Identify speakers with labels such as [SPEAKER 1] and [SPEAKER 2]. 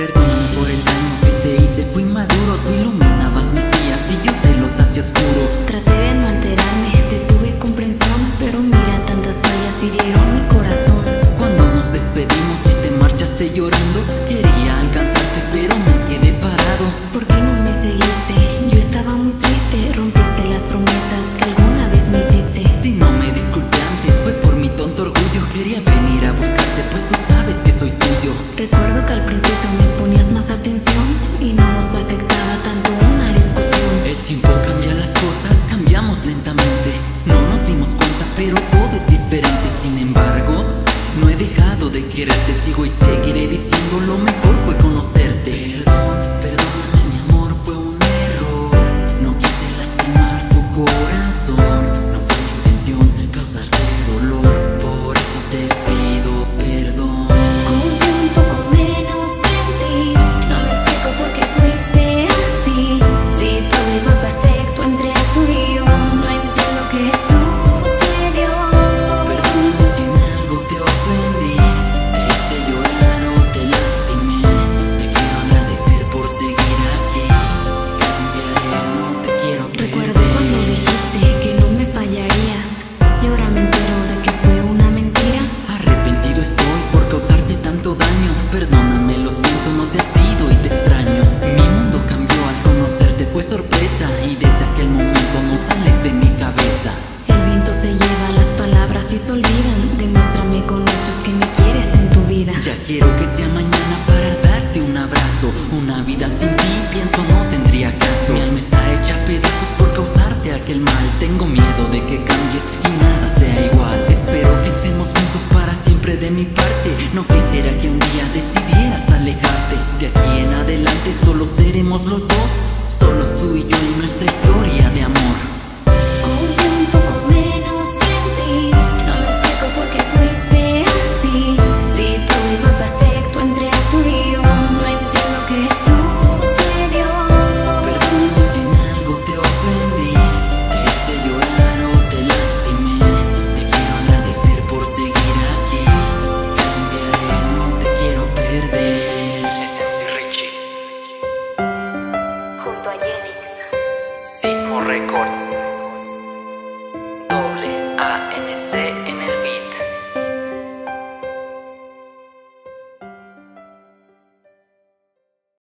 [SPEAKER 1] Perdóname por el daño que te hice, fui maduro. Tú iluminabas mis días y yo te los hacía oscuros.
[SPEAKER 2] Traté de no alterarme, te tuve comprensión, pero mira, tantas fallas hirieron mi corazón.
[SPEAKER 1] Cuando nos despedimos y te marchaste llorando, quería alcanzarte pero me quedé parado.
[SPEAKER 2] ¿Por qué no me seguiste? Yo estaba muy triste, rompiste las promesas que alguna vez me hiciste.
[SPEAKER 1] Si no me disculpé antes fue por mi tonto orgullo. Quería venir a buscarte pues tú sabes que soy tuyo.
[SPEAKER 2] Recuerdo que al principio me ponías más atención y no nos afectaba tanto una discusión.
[SPEAKER 1] El tiempo cambia las cosas, cambiamos lentamente. No nos dimos cuenta pero todo es diferente. Sin embargo, no he dejado de quererte. Sigo y seguiré diciendo lo mejor fue conocerte. Perdóname mi amor, fue un error. No quise lastimar tu corazón. No fue mi intención causarte dolor. Por eso te pido perdón.
[SPEAKER 2] Confío un poco menos en ti, no me explico por qué fuiste así. Si todo iba perfecto entre tú y yo, no entiendo qué sucedió.
[SPEAKER 1] Perdóname si en algo te ofendí, te hice llorar o te lastimé. Te quiero agradecer por seguir aquí. Cambiaré, no te quiero
[SPEAKER 2] Recuerdo cuando
[SPEAKER 1] perder.
[SPEAKER 2] dijiste que no me fallarías y ahora me entero de que fue una mentira.
[SPEAKER 1] Arrepentido estoy por causarte tanto daño. Perdóname, lo siento, no te has ido y te extraño. Mi mundo cambió al conocerte, fue sorpresa. Y desde aquel momento no sales de mi cabeza.
[SPEAKER 2] El viento se lleva las palabras y se olvidan. Demuéstrame con hechos que me quieres en tu vida.
[SPEAKER 1] Ya quiero que sea mañana para darte un abrazo. Una vida sin ti, pienso, no tendría caso. Mi alma está hecha a pedazos por causarte aquel mal. Tengo miedo de que cambies y nada sea igual. Espero que estemos juntos para siempre de mi parte. No quisiera que un día decidieras alejarte. De aquí en adelante solo seremos los dos.